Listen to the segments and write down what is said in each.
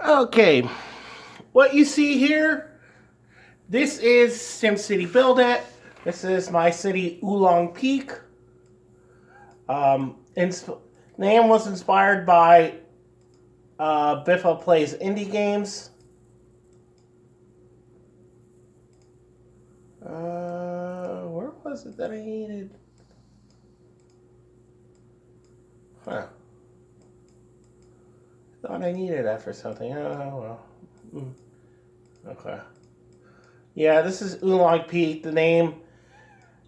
Okay, what you see here, this is SimCity Build It. This is my city, Oolong Peak. Name was inspired by Biffa Plays Indie Games. Where was it that I needed? Huh. Thought I needed that for something. Oh, well. Okay. Yeah, this is Oolong Peak. The name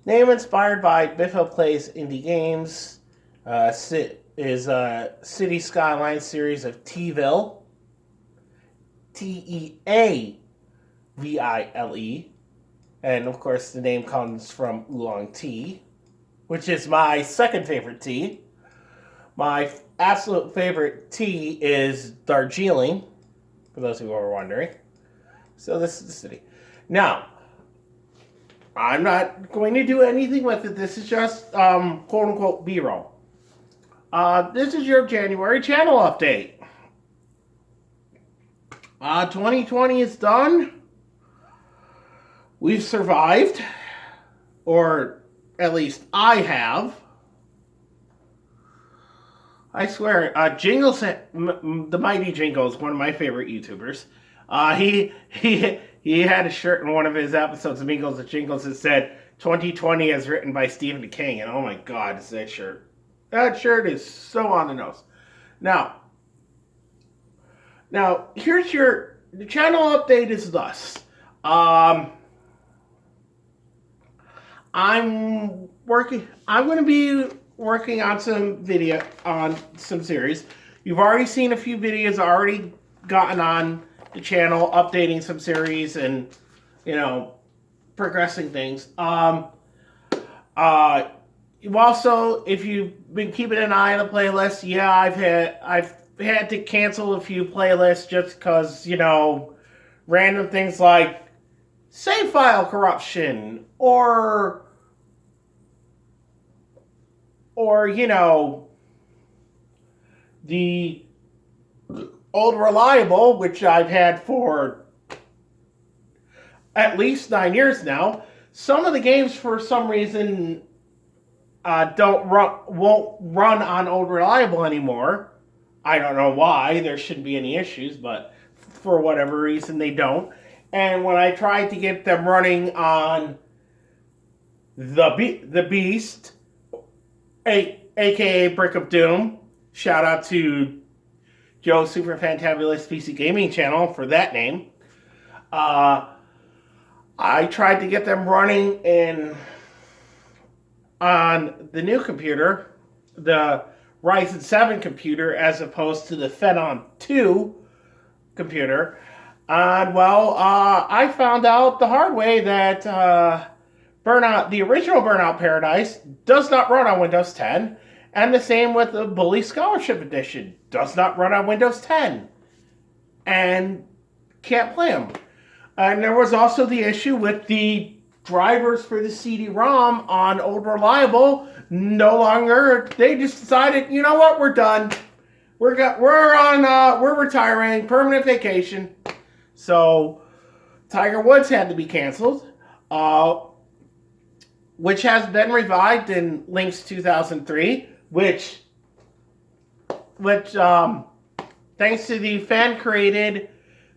inspired by Biffa Plays Indie Games. Is a City Skyline series of Teaville. Teavile. And of course, the name comes from Oolong tea, which is my second favorite tea. My absolute favorite tea is Darjeeling, for those who are wondering. So this is the city. Now, I'm not going to do anything with it. This is just quote-unquote B-roll. This is your January channel update. 2020 is done. We've survived, or at least I have. I swear, Jingles, the Mighty Jingles, one of my favorite YouTubers. He had a shirt in one of his episodes of Mingles and Jingles that said 2020 as written by Stephen King, and oh my God, is that shirt. That shirt is so on the nose. Now here's the channel update is thus. I'm going to be working on some series. You've already seen a few videos already gotten on the channel, updating some series and, progressing things. Also, if you've been keeping an eye on the playlist, yeah, I've had to cancel a few playlists just because, random things like save file corruption or the Old Reliable, which I've had for at least 9 years now. Some of the games, for some reason, won't run on Old Reliable anymore. I don't know why. There shouldn't be any issues, but for whatever reason, they don't. And when I tried to get them running on the Beast, aka Brick of Doom, shout out to Joe's Super Fantabulous PC Gaming channel for that name. I tried to get them running on the new computer, the Ryzen 7 computer, as opposed to the Phenom 2 computer. And I found out the hard way that the original Burnout Paradise does not run on Windows 10, and the same with the Bully Scholarship Edition, does not run on Windows 10, and can't play them. And there was also the issue with the drivers for the CD-ROM on Old Reliable. No longer, they just decided, you know what, we're done. We're retiring, permanent vacation. So Tiger Woods had to be canceled, which has been revived in Link's 2003, which thanks to the fan-created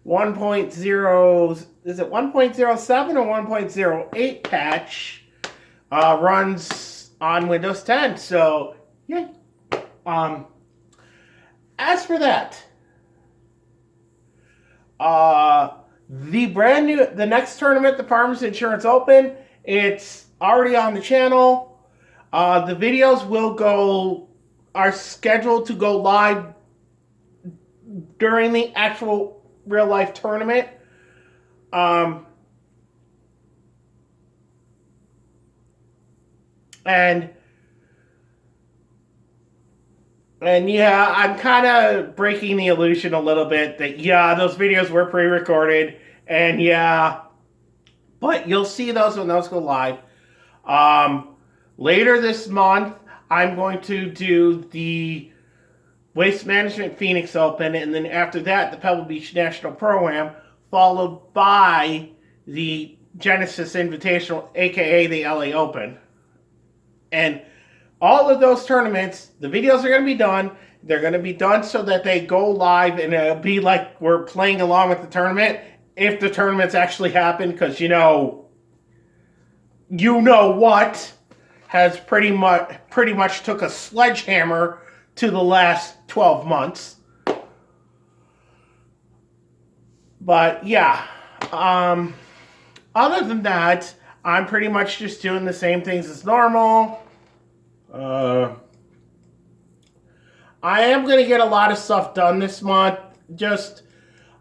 1.0, is it 1.07 or 1.08 patch, runs on Windows 10. So, yeah. As for that, the next tournament, the Farmers Insurance Open, it's already on the channel. The videos are scheduled to go live during the actual real life tournament. And yeah, I'm kind of breaking the illusion a little bit that, yeah, those videos were pre-recorded, and yeah, but you'll see those when those go live. Later this month, I'm going to do Waste Management Phoenix Open, and then after that, the Pebble Beach National Pro-Am, followed by the Genesis Invitational, aka the LA Open. And all of those tournaments, the videos are going to be done. They're going to be done so that they go live, and it'll be like we're playing along with the tournament, if the tournaments actually happen, because you know what has pretty much took a sledgehammer to the last 12 months. But yeah, other than that, I'm pretty much just doing the same things as normal. I am going to get a lot of stuff done this month. Just,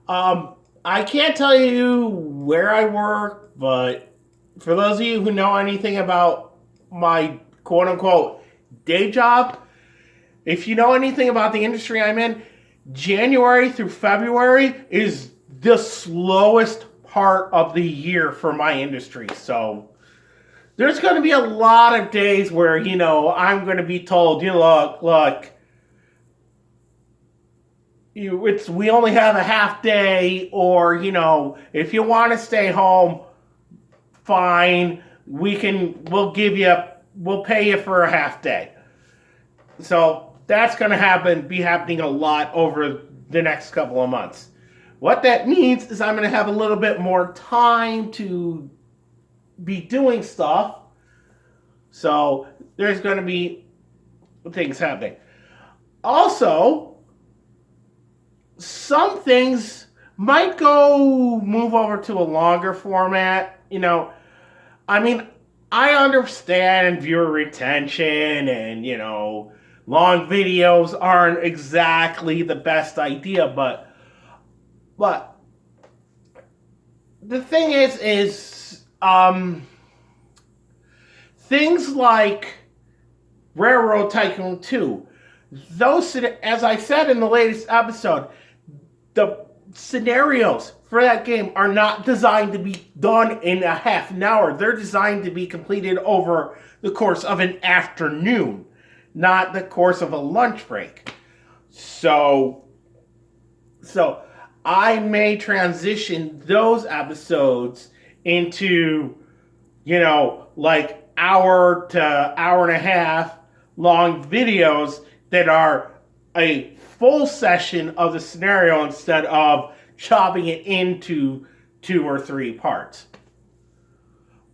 I can't tell you where I work, but for those of you who know anything about my quote-unquote day job, if you know anything about the industry I'm in, January through February is the slowest part of the year for my industry. So there's going to be a lot of days where, you know, I'm going to be told, you know, look, we only have a half day, or, you know, if you want to stay home, fine, we'll pay you for a half day. So that's going to be happening a lot over the next couple of months. What that means is I'm going to have a little bit more time to be doing stuff. So there's going to be things happening. Also, some things might move over to a longer format. You know, I mean, I understand viewer retention and, you know, long videos aren't exactly the best idea, but the thing is things like Railroad Tycoon 2, those, as I said in the latest episode, the scenarios for that game are not designed to be done in a half an hour. They're designed to be completed over the course of an afternoon, not the course of a lunch break. So I may transition those episodes into, you know, like hour to hour and a half long videos that are a full session of the scenario instead of chopping it into 2 or 3 parts.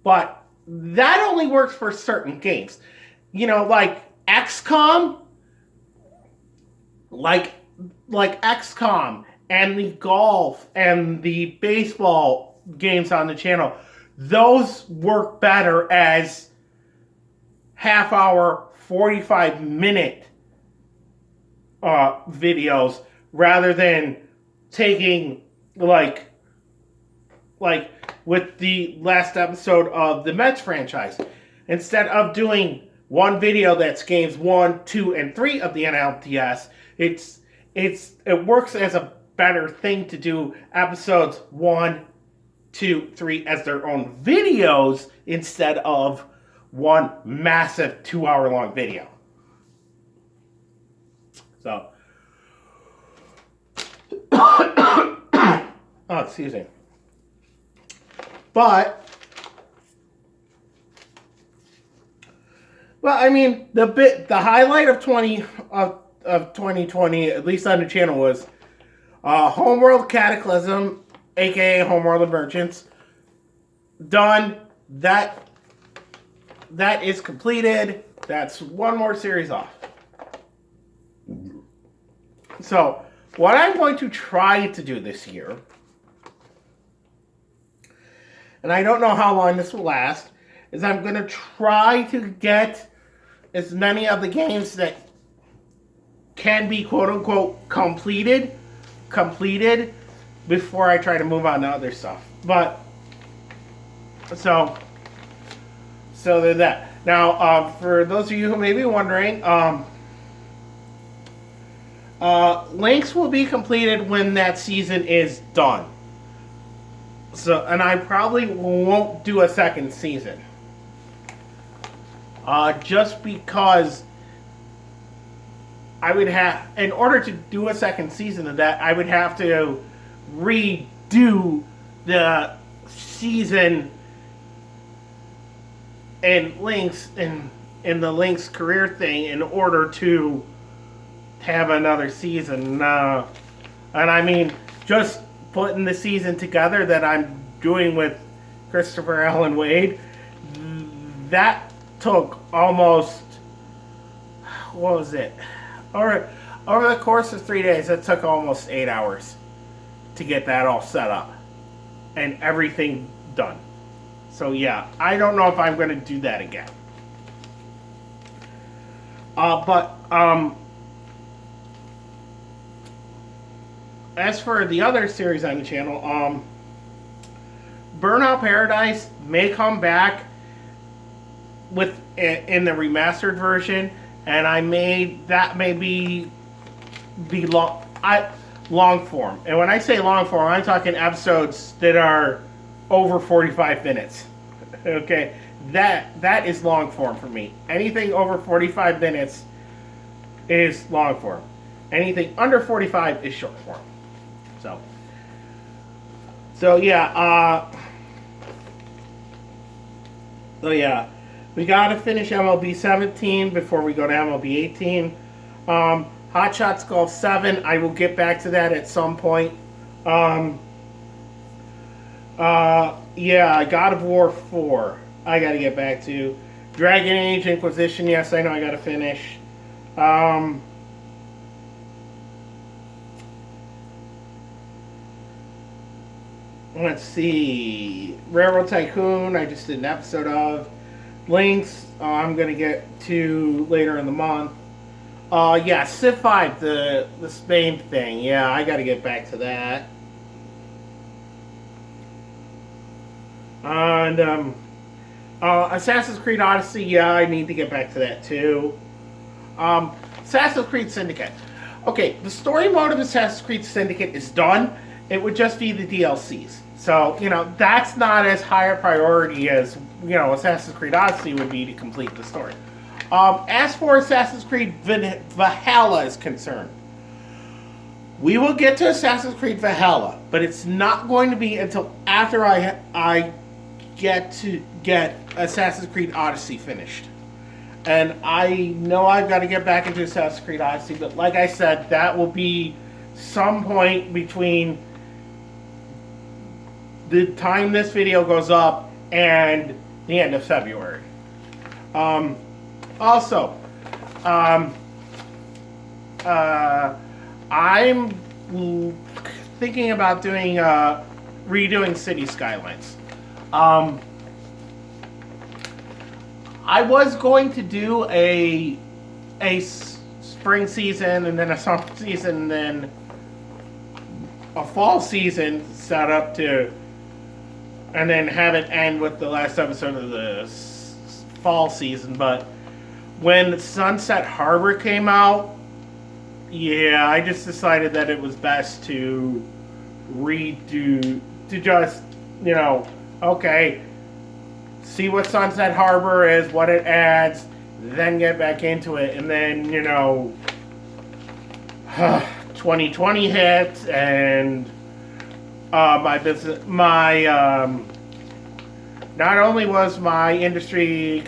But that only works for certain games. You know, like XCOM, like XCOM and the golf and the baseball games on the channel, those work better as half-hour, 45-minute videos rather than taking like with the last episode of the Mets franchise. Instead of doing one video that's games 1, 2, and 3 of the NLDS, it works as a better thing to do episodes 1, 2, 3 as their own videos instead of one massive 2-hour-long video. So, oh, excuse me. But, well, I mean, the highlight of 2020, at least on the channel, was Homeworld Cataclysm, aka Homeworld Emergence. Done. That is completed. That's one more series off. So, what I'm going to try to do this year, and I don't know how long this will last, is I'm going to try to get as many of the games that can be quote-unquote completed before I try to move on to other stuff. But, so there's that. Now, for those of you who may be wondering, links will be completed when that season is done. So, and I probably won't do a second season. Just because I would have, in order to do a second season of that, I would have to redo the season and Link's in the Link's career thing in order to have another season. And I mean, just putting the season together that I'm doing with Christopher Allen Wade, that took almost, what was it? Over the course of 3 days, it took almost 8 hours to get that all set up and everything done. So yeah, I don't know if I'm going to do that again. But as for the other series on the channel, Burnout Paradise may come back with in the remastered version, and that may be long form. And when I say long form, I'm talking episodes that are over 45 minutes. Okay, that is long form for me. Anything over 45 minutes is long form. Anything under 45 is short form. So yeah, we gotta finish MLB 17 before we go to MLB 18. Hot Shots Golf 7, I will get back to that at some point. Yeah, God of War 4, I gotta get back to. Dragon Age Inquisition, yes, I know I gotta finish. Let's see. Railroad Tycoon, I just did an episode of. Links, I'm going to get to later in the month. Yeah, Civ 5, the Spain thing. Yeah, I got to get back to that. And Assassin's Creed Odyssey, yeah, I need to get back to that too. Assassin's Creed Syndicate. Okay, the story mode of Assassin's Creed Syndicate is done. It would just be the DLCs. So, that's not as high a priority as, Assassin's Creed Odyssey would be to complete the story. As for Assassin's Creed Valhalla is concerned, we will get to Assassin's Creed Valhalla, but it's not going to be until after I get Assassin's Creed Odyssey finished. And I know I've got to get back into Assassin's Creed Odyssey, but like I said, that will be some point between the time this video goes up and the end of February. Also, I'm thinking about redoing City Skylines. I was going to do a spring season and then a summer season and then a fall season set up to, and then have it end with the last episode of the fall season. But when Sunset Harbor came out, yeah, I just decided that it was best to just, okay, see what Sunset Harbor is, what it adds, then get back into it. And then, 2020 hits, and not only was my industry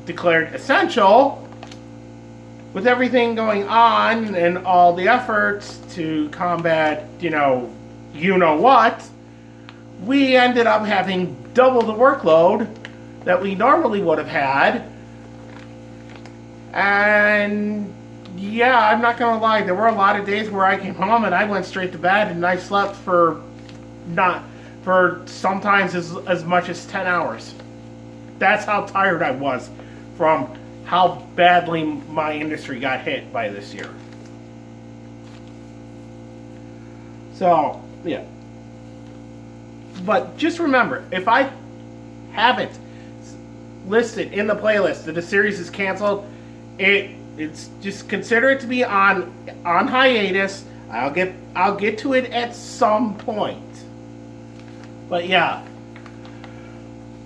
declared essential, with everything going on and all the efforts to combat, what, we ended up having double the workload that we normally would have had. And yeah, I'm not gonna lie, there were a lot of days where I came home and I went straight to bed and I slept for sometimes as much as 10 hours. That's how tired I was from how badly my industry got hit by this year. So, yeah. But just remember, if I haven't listed in the playlist that the series is canceled, it's just consider it to be on hiatus. I'll get to it at some point. But yeah.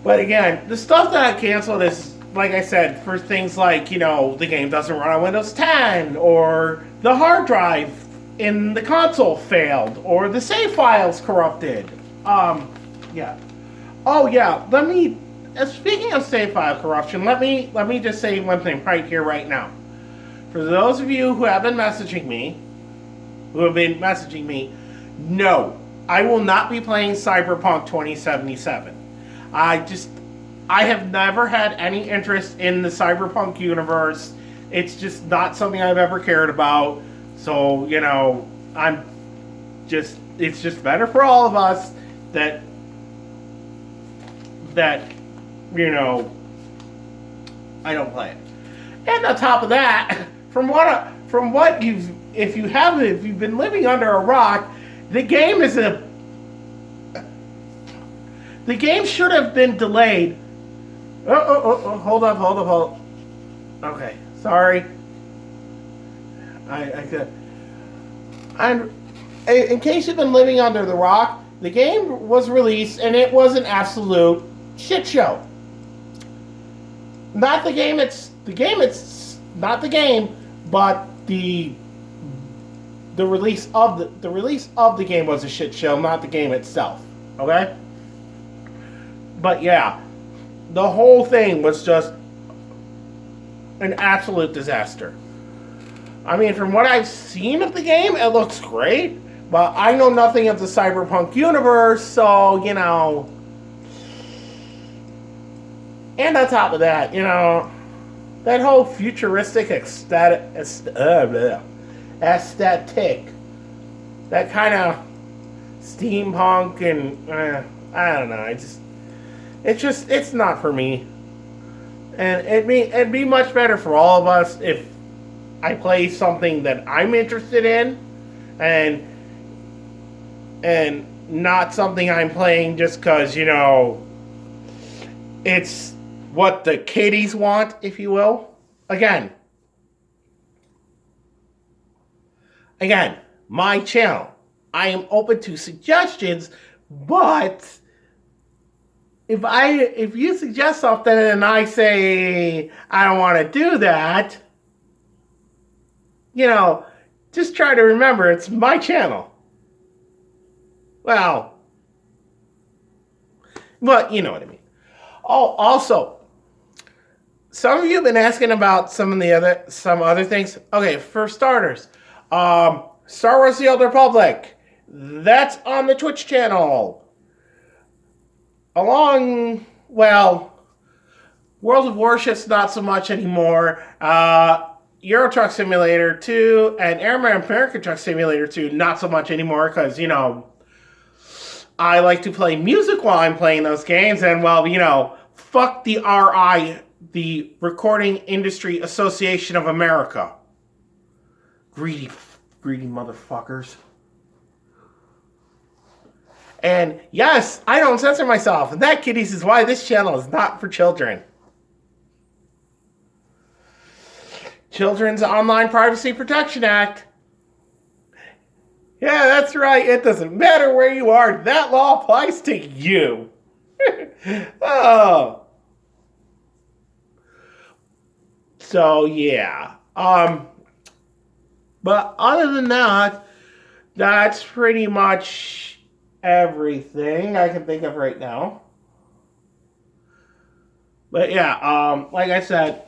But again, the stuff that I canceled is like I said, for things like, the game doesn't run on Windows 10, or the hard drive in the console failed, or the save files corrupted. Yeah. Oh yeah, speaking of save file corruption, let me just say one thing right here, right now. For those of you who have been messaging me, no, I will not be playing Cyberpunk 2077. I have never had any interest in the Cyberpunk universe. It's just not something I've ever cared about. So, it's just better for all of us that I don't play it. And on top of that, if you've been living under a rock, the game should have been delayed. Hold up. Okay, sorry. In case you've been living under the rock, the game was released and it was an absolute shit show. Not the game. Not the game, but the release of the game was a shit show, not the game itself. Okay. But yeah, the whole thing was just an absolute disaster. I mean, from what I've seen of the game, it looks great, but I know nothing of the Cyberpunk universe, so, and on top of that, that whole futuristic aesthetic, that kind of steampunk, and I don't know, it's not for me. And it'd be much better for all of us if I play something that I'm interested in, and not something I'm playing just because, it's what the kiddies want, if you will. Again, my channel. I am open to suggestions, but if you suggest something and I say I don't want to do that, just try to remember it's my channel. Well, but you know what I mean. Oh, also, some of you have been asking about some other things. Okay, for starters, Star Wars: The Old Republic, that's on the Twitch channel. World of Warships, not so much anymore. Euro Truck Simulator 2 and American Truck Simulator 2, not so much anymore because, I like to play music while I'm playing those games, and, fuck the RI, the Recording Industry Association of America. Greedy motherfuckers. And yes, I don't censor myself. And that, kiddies, is why this channel is not for children. Children's Online Privacy Protection Act. Yeah, that's right. It doesn't matter where you are. That law applies to you. Oh. So, yeah. But other than that, that's pretty much everything I can think of right now. But yeah, like I said,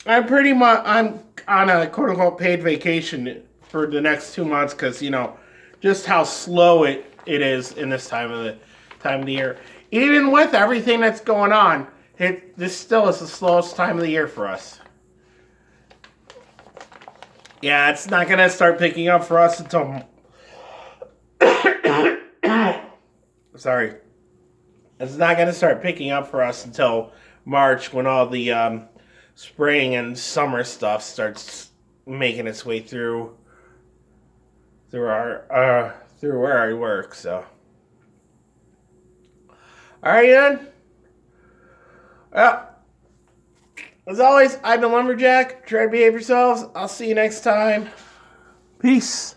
I'm on a quote-unquote paid vacation for the next 2 months because, just how slow it is in this time of the year. Even with everything that's going on, this still is the slowest time of the year for us. Yeah, it's not going to start picking up for us until... Sorry. It's not going to start picking up for us until March, when all the spring and summer stuff starts making its way through where I work. So, all right, then. Well, as always, I've been Lumberjack. Try to behave yourselves. I'll see you next time. Peace.